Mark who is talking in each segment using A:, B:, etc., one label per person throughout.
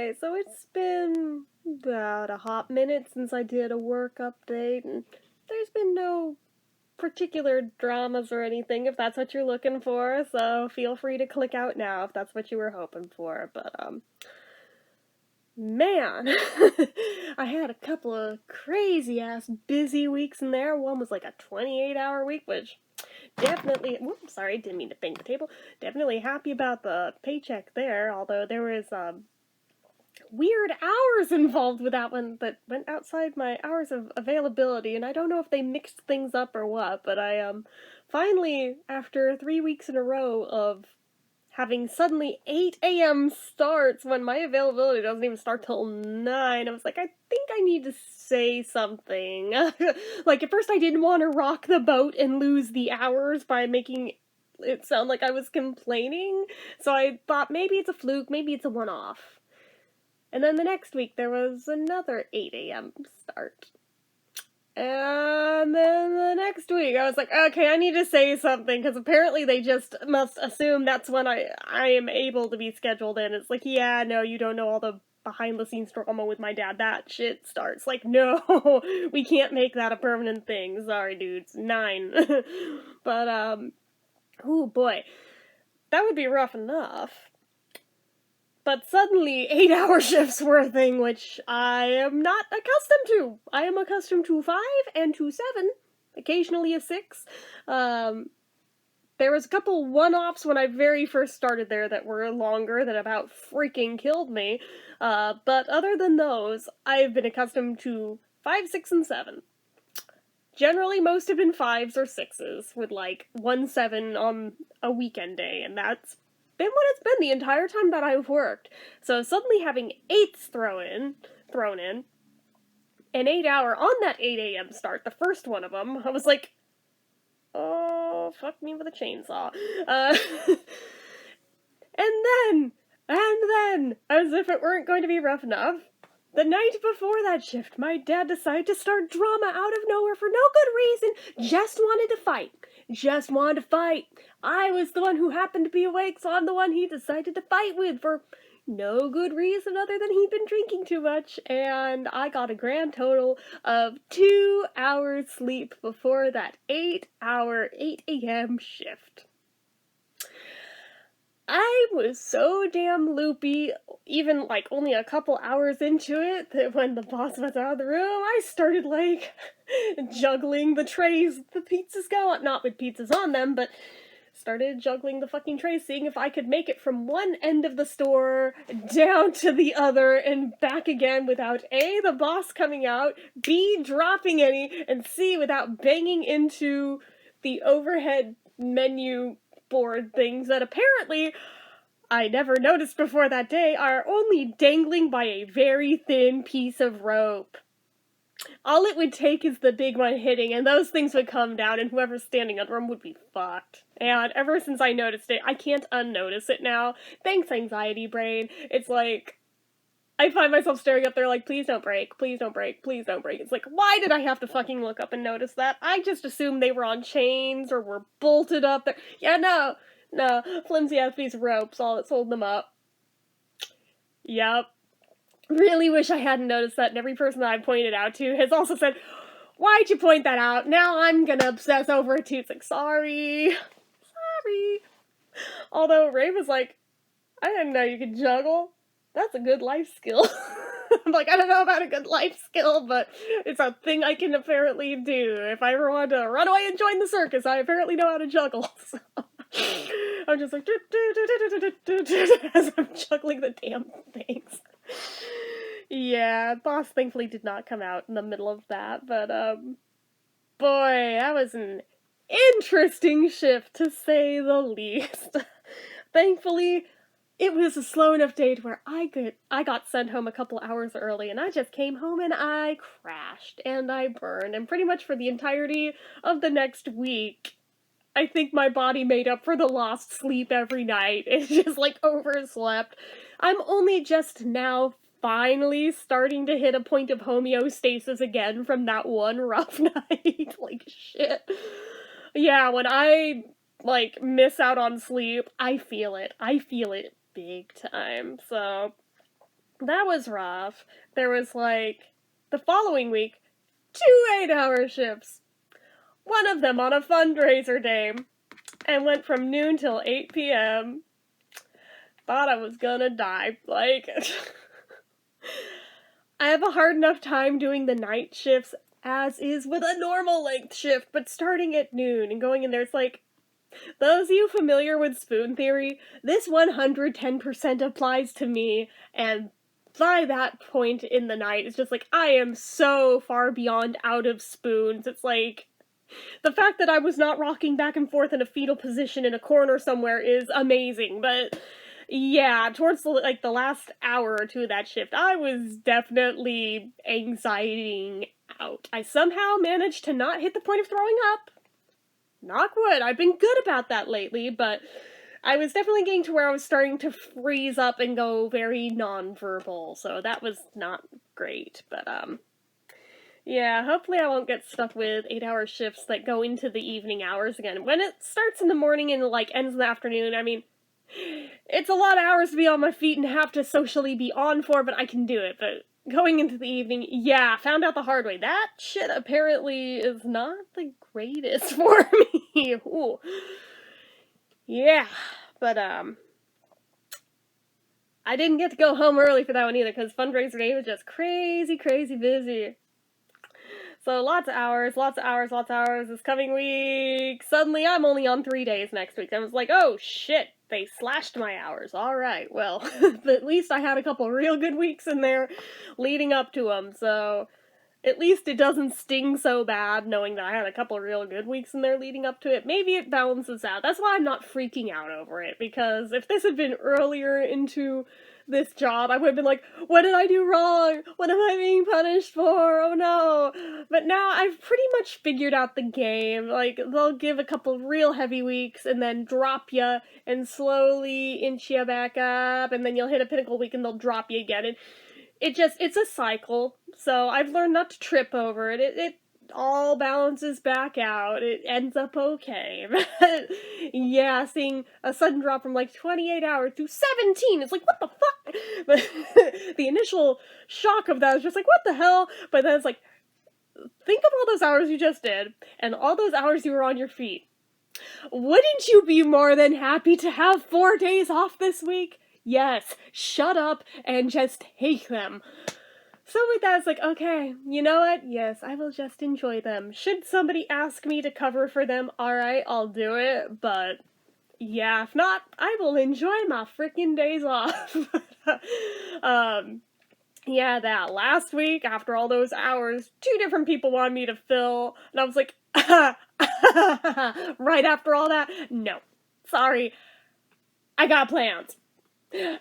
A: Okay, so it's been about a hot minute since I did a work update, and there's been no particular dramas or anything if that's what you're looking for, so feel free to click out now if that's what you were hoping for, but, man, I had a couple of crazy-ass busy weeks in there. One was like a 28-hour week, which definitely, whoops, sorry, didn't mean to bang the table, definitely happy about the paycheck there, although there was, weird hours involved with that one that went outside my hours of availability, and I don't know if they mixed things up or what, but I finally, after 3 weeks in a row of having suddenly 8 a.m. starts when my availability doesn't even start till 9, I was like, I think I need to say something. Like, at first I didn't want to rock the boat and lose the hours by making it sound like I was complaining, so I thought maybe it's a fluke, maybe it's a one-off. And then the next week there was another 8 a.m. start. And then the next week I was like, okay, I need to say something, because apparently they just must assume that's when I am able to be scheduled in. It's like, yeah, no, you don't know all the behind-the-scenes drama with my dad. That shit starts. Like, no, we can't make that a permanent thing. Sorry, dudes. 9. But, oh boy. That would be rough enough. But suddenly, 8-hour shifts were a thing, which I am not accustomed to. I am accustomed to 5 and to 7, occasionally a 6. There was a couple one-offs when I very first started there that were longer that about freaking killed me. But other than those, I've been accustomed to 5, 6, and 7. Generally, most have been 5s or 6s, with like 1 7 on a weekend day, and that's been what it's been the entire time that I've worked. So suddenly having 8s thrown in, an 8-hour on that 8 a.m. start, the first one of them, I was like, oh, fuck me with a chainsaw. And then, as if it weren't going to be rough enough, the night before that shift, my dad decided to start drama out of nowhere for no good reason. Just wanted to fight. Just wanted to fight. I was the one who happened to be awake, so I'm the one he decided to fight with for no good reason other than he'd been drinking too much, and I got a grand total of 2 hours sleep before that 8-hour, 8 a.m. shift. I was so damn loopy, even like only a couple hours into it, that when the boss was out of the room, I started like juggling the trays the pizzas go on. Not with pizzas on them, but started juggling the fucking trays, seeing if I could make it from one end of the store down to the other and back again without A, the boss coming out, B, dropping any, and C, without banging into the overhead menu board things that apparently I never noticed before that day are only dangling by a very thin piece of rope. All it would take is the big one hitting, and those things would come down, and whoever's standing under them would be fucked. And ever since I noticed it, I can't unnotice it now. Thanks, anxiety brain. It's like, I find myself staring up there like, please don't break, please don't break, please don't break. It's like, why did I have to fucking look up and notice that? I just assumed they were on chains or were bolted up there. Yeah, no, flimsy ass piece of rope's all that's holding them up. Yep. Really wish I hadn't noticed that, and every person that I've pointed out to has also said, why'd you point that out? Now I'm gonna obsess over it too. It's like, sorry. Although Ray was like, I didn't know you could juggle. That's a good life skill. I'm like, I don't know about a good life skill, but it's a thing I can apparently do. If I ever want to run away and join the circus, I apparently know how to juggle. So I'm just like, as I'm juggling the damn things. Yeah, boss thankfully did not come out in the middle of that, but, boy, that was an interesting shift, to say the least. Thankfully, it was a slow enough day to where I got sent home a couple hours early, and I just came home and I crashed, and I burned, and pretty much for the entirety of the next week, I think my body made up for the lost sleep every night. It just, like, overslept. I'm only just now finally starting to hit a point of homeostasis again from that one rough night. Like, shit. Yeah, when I, like, miss out on sleep, I feel it. I feel it big time, so that was rough. There was like, the following week, 2 8-hour shifts. One of them on a fundraiser day, and went from noon till 8 p.m. Thought I was gonna die. Like, I have a hard enough time doing the night shifts as is with a normal length shift, but starting at noon and going in there, it's like, those of you familiar with spoon theory, this 110% applies to me, and by that point in the night, it's just like, I am so far beyond out of spoons. It's like, the fact that I was not rocking back and forth in a fetal position in a corner somewhere is amazing, but yeah, towards the last hour or two of that shift, I was definitely anxietying out. I somehow managed to not hit the point of throwing up. Knock wood, I've been good about that lately, but I was definitely getting to where I was starting to freeze up and go very nonverbal, so that was not great, but yeah, hopefully I won't get stuck with 8-hour shifts that go into the evening hours again. When it starts in the morning and, like, ends in the afternoon, I mean, it's a lot of hours to be on my feet and have to socially be on for, but I can do it. But going into the evening, yeah, found out the hard way. That shit apparently is not the greatest for me. Ooh. Yeah, but, I didn't get to go home early for that one either, because fundraiser day was just crazy, crazy busy. So lots of hours, lots of hours, lots of hours this coming week. Suddenly I'm only on 3 days next week. I was like, oh shit, they slashed my hours. Alright, well, at least I had a couple real good weeks in there leading up to them, so at least it doesn't sting so bad knowing that I had a couple real good weeks in there leading up to it. Maybe it balances out. That's why I'm not freaking out over it, because if this had been earlier into this job, I would have been like, what did I do wrong? What am I being punished for? Oh no. But now I've pretty much figured out the game. Like, they'll give a couple real heavy weeks and then drop ya and slowly inch ya back up, and then you'll hit a pinnacle week and they'll drop you again. And it's a cycle. So I've learned not to trip over it. It all balances back out. It ends up okay. But yeah, seeing a sudden drop from like 28 hours to 17, it's like, what the fuck? But the initial shock of that is just like, what the hell? But then it's like, think of all those hours you just did, and all those hours you were on your feet. Wouldn't you be more than happy to have 4 days off this week? Yes, shut up and just take them. So with that, it's like, okay, you know what? Yes, I will just enjoy them. Should somebody ask me to cover for them, alright, I'll do it, but yeah, if not, I will enjoy my freaking days off. Yeah, that last week, after all those hours, 2 different people wanted me to fill, and I was like, right after all that, no, sorry, I got plans.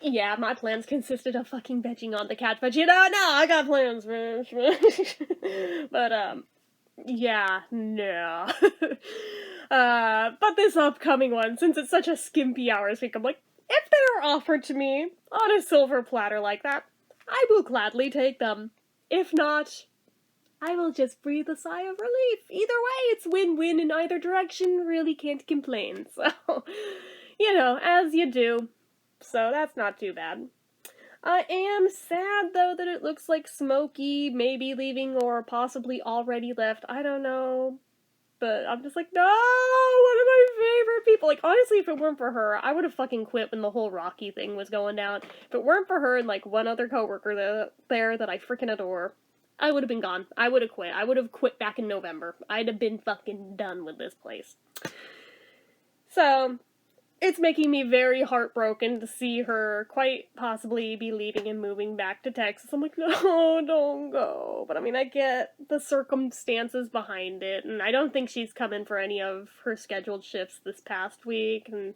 A: Yeah, my plans consisted of fucking vegging on the couch, but you know, no, I got plans, man. But, yeah, no. But this upcoming one, since it's such a skimpy hours week, I'm like, if they are offered to me on a silver platter like that, I will gladly take them. If not, I will just breathe a sigh of relief. Either way, it's win-win in either direction, really can't complain, so, you know, as you do. So that's not too bad. I am sad, though, that it looks like Smokey may be leaving or possibly already left. I don't know. But I'm just like, no! One of my favorite people! Like, honestly, if it weren't for her, I would have fucking quit when the whole Rocky thing was going down. If it weren't for her and, like, one other coworker there that I freaking adore, I would have been gone. I would have quit. I would have quit back in November. I'd have been fucking done with this place. So, it's making me very heartbroken to see her quite possibly be leaving and moving back to Texas. I'm like, no, don't go. But I mean, I get the circumstances behind it, and I don't think she's coming for any of her scheduled shifts this past week, and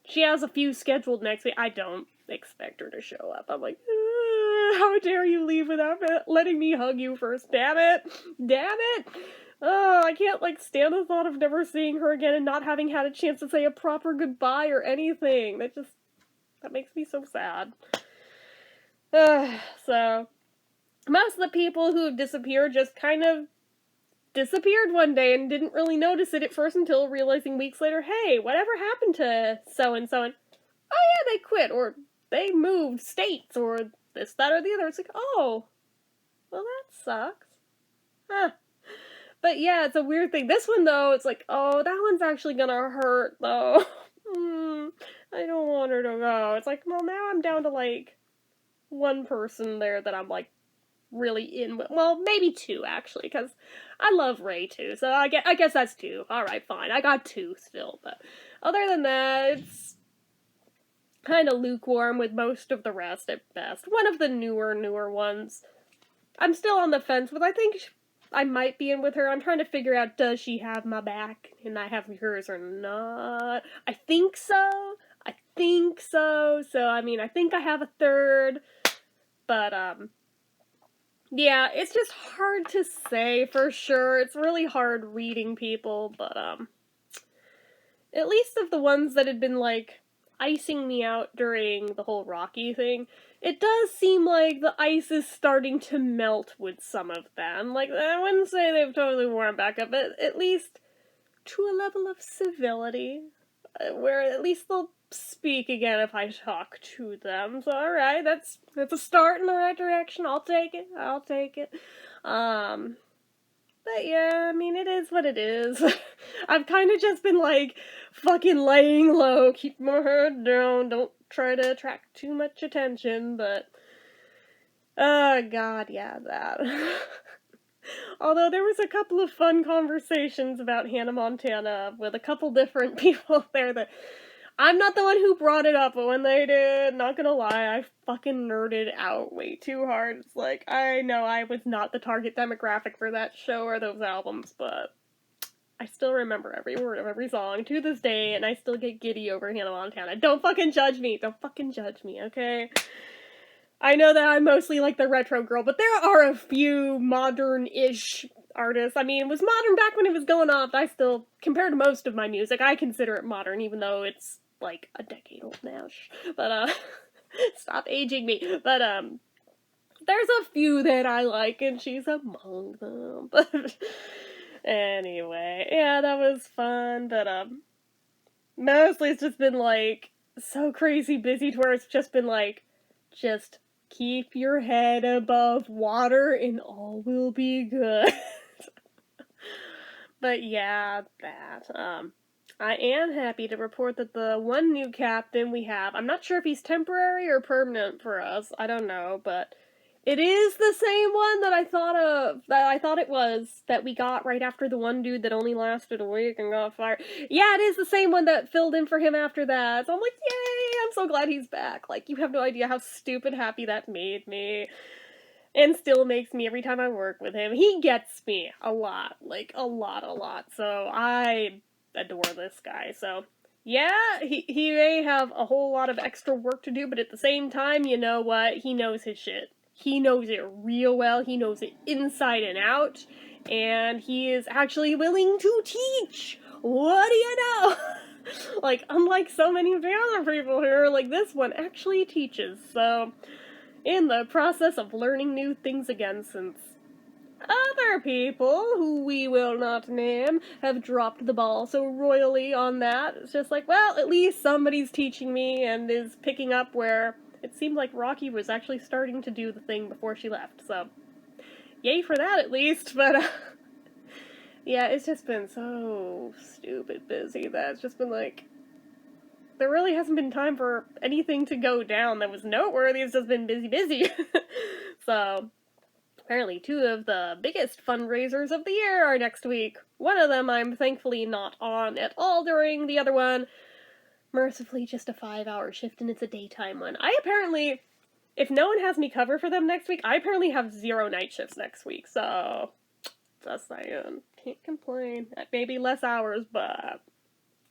A: she has a few scheduled next week. I don't expect her to show up. I'm like, how dare you leave without letting me hug you first? Damn it! Damn it! Oh, I can't, like, stand the thought of never seeing her again and not having had a chance to say a proper goodbye or anything. That makes me so sad. So, most of the people who disappeared just kind of disappeared one day and didn't really notice it at first until realizing weeks later, hey, whatever happened to so-and-so? And, oh yeah, they quit, or they moved states, or this, that, or the other. It's like, oh, well, that sucks. Huh. But yeah, it's a weird thing. This one, though, it's like, oh, that one's actually gonna hurt, though. I don't want her to go. It's like, well, now I'm down to, like, one person there that I'm, like, really in with. Well, maybe two, actually, because I love Ray, too, so I guess that's two. Alright, fine. I got two still, but other than that, it's kind of lukewarm with most of the rest at best. One of the newer ones I'm still on the fence with. I think I might be in with her. I'm trying to figure out, does she have my back and I have hers or not? I think so. So, I mean, I think I have a third, but, yeah, it's just hard to say for sure. It's really hard reading people, but, at least of the ones that had been, like, icing me out during the whole Rocky thing, it does seem like the ice is starting to melt with some of them. Like, I wouldn't say they've totally worn back up, but at least to a level of civility, where at least they'll speak again if I talk to them. So, alright, that's a start in the right direction. I'll take it. But yeah, I mean, it is what it is. I've kind of just been, like, fucking laying low, keep my head down, don't try to attract too much attention, but... oh god, yeah, that. Although there was a couple of fun conversations about Hannah Montana with a couple different people there that... I'm not the one who brought it up, but when they did, not gonna lie, I fucking nerded out way too hard. It's like, I know I was not the target demographic for that show or those albums, but I still remember every word of every song to this day, and I still get giddy over Hannah Montana. Don't fucking judge me, okay? I know that I'm mostly like the retro girl, but there are a few modern-ish artists. I mean, it was modern back when it was going off. I still, compared to most of my music, I consider it modern, even though it's like a decade old now. But, stop aging me. But, there's a few that I like, and she's among them. But, anyway, yeah, that was fun, but, mostly it's just been, like, so crazy busy to where it's just been, like, just keep your head above water and all will be good. But yeah, that, I am happy to report that the one new captain we have, I'm not sure if he's temporary or permanent for us, I don't know, but it is the same one that I thought it was, that we got right after the one dude that only lasted a week and got fired. Yeah, it is the same one that filled in for him after that, so I'm like, yay, I'm so glad he's back. Like, you have no idea how stupid happy that made me. And still makes me every time I work with him. He gets me a lot. Like, a lot. So, I adore this guy. So, yeah, he may have a whole lot of extra work to do, but at the same time, you know what? He knows his shit. He knows it real well. He knows it inside and out. And he is actually willing to teach. What do you know? Like, unlike so many of the other people here, like, this one actually teaches. So, in the process of learning new things again, since other people, who we will not name, have dropped the ball so royally on that. It's just like, well, at least somebody's teaching me and is picking up where it seemed like Rocky was actually starting to do the thing before she left, so yay for that at least, but yeah, it's just been so stupid busy that it's just been like, there really hasn't been time for anything to go down that was noteworthy. It's just been busy. So, apparently 2 of the biggest fundraisers of the year are next week. One of them I'm thankfully not on at all during. The other one, mercifully, just a 5-hour shift, and it's a daytime one. I apparently, if no one has me cover for them next week, I apparently have 0 night shifts next week, so just saying. Can't complain. Maybe less hours, but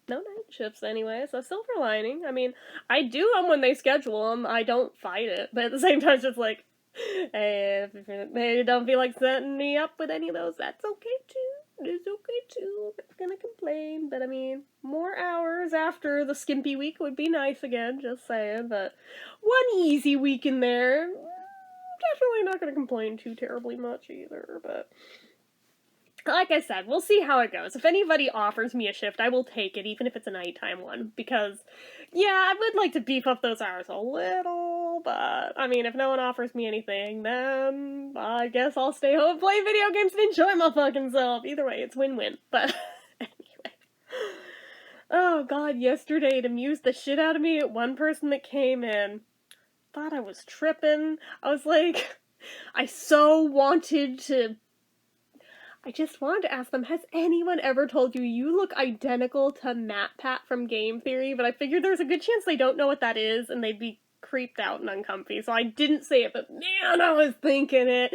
A: no night shifts anyway, so silver lining. I mean, I do them when they schedule them. I don't fight it, but at the same time, it's just like, hey, if they don't feel like setting me up with any of those, that's okay too. It's okay too. I'm not gonna complain, but I mean, more hours after the skimpy week would be nice again, just saying, but one easy week in there, definitely not gonna complain too terribly much either, but like I said, we'll see how it goes. If anybody offers me a shift, I will take it, even if it's a nighttime one, because, yeah, I would like to beef up those hours a little, but, I mean, if no one offers me anything, then I guess I'll stay home and play video games and enjoy my fucking self. Either way, it's win-win, but anyway. Oh, God, yesterday it amused the shit out of me. One person that came in thought I was tripping. I was like, I just wanted to ask them, has anyone ever told you you look identical to MatPat from Game Theory? But I figured there's a good chance they don't know what that is, and they'd be creeped out and uncomfy, so I didn't say it, but man, I was thinking it.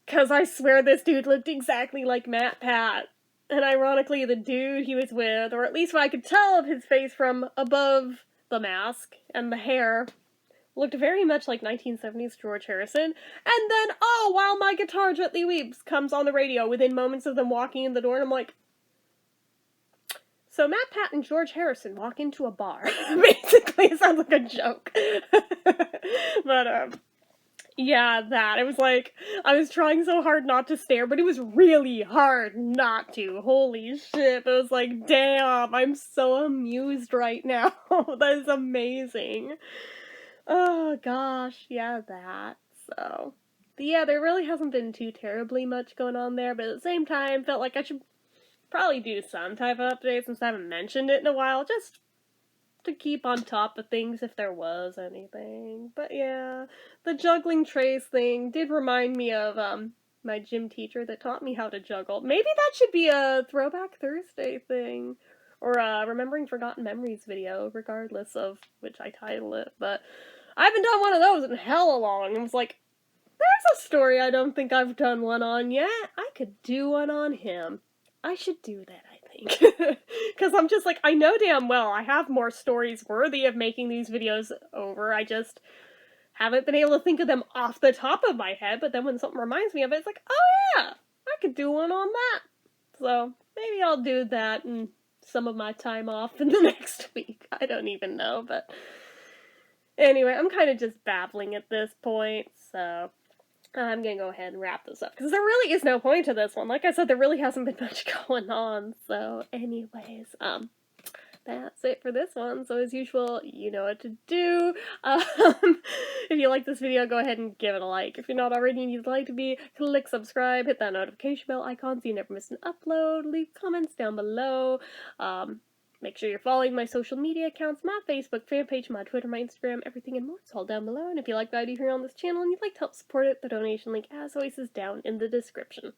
A: Because I swear this dude looked exactly like MatPat. And ironically, the dude he was with, or at least what I could tell of his face from above the mask and the hair, looked very much like 1970s George Harrison. And then, oh, While My Guitar Gently Weeps comes on the radio within moments of them walking in the door, and I'm like, so MatPat and George Harrison walk into a bar. Basically, it sounds like a joke. But, yeah, that. It was like, I was trying so hard not to stare, but it was really hard not to. Holy shit. It was like, damn, I'm so amused right now. That is amazing. Oh, gosh, yeah, that. So, but yeah, there really hasn't been too terribly much going on there, but at the same time, felt like I should probably do some type of update since I haven't mentioned it in a while, just to keep on top of things if there was anything. But yeah, the juggling trays thing did remind me of my gym teacher that taught me how to juggle. Maybe that should be a Throwback Thursday thing, or a Remembering Forgotten Memories video, regardless of which I title it. But I haven't done one of those in hella long. I was like, there's a story I don't think I've done one on yet. I could do one on him. I should do that, I think. Because I'm just like, I know damn well I have more stories worthy of making these videos over. I just haven't been able to think of them off the top of my head. But then when something reminds me of it, it's like, oh yeah, I could do one on that. So maybe I'll do that in some of my time off in the next week. I don't even know. But anyway, I'm kind of just babbling at this point. So I'm gonna go ahead and wrap this up, because there really is no point to this one. Like I said, there really hasn't been much going on, so anyways, that's it for this one. So as usual, you know what to do. If you like this video, go ahead and give it a like. If you're not already and you'd like to be, click subscribe, hit that notification bell icon so you never miss an upload, leave comments down below, make sure you're following my social media accounts, my Facebook fan page, my Twitter, my Instagram, everything and more. It's all down below. And if you like what I do here on this channel and you'd like to help support it, the donation link, as always, is down in the description.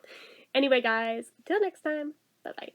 A: Anyway, guys, till next time, bye-bye.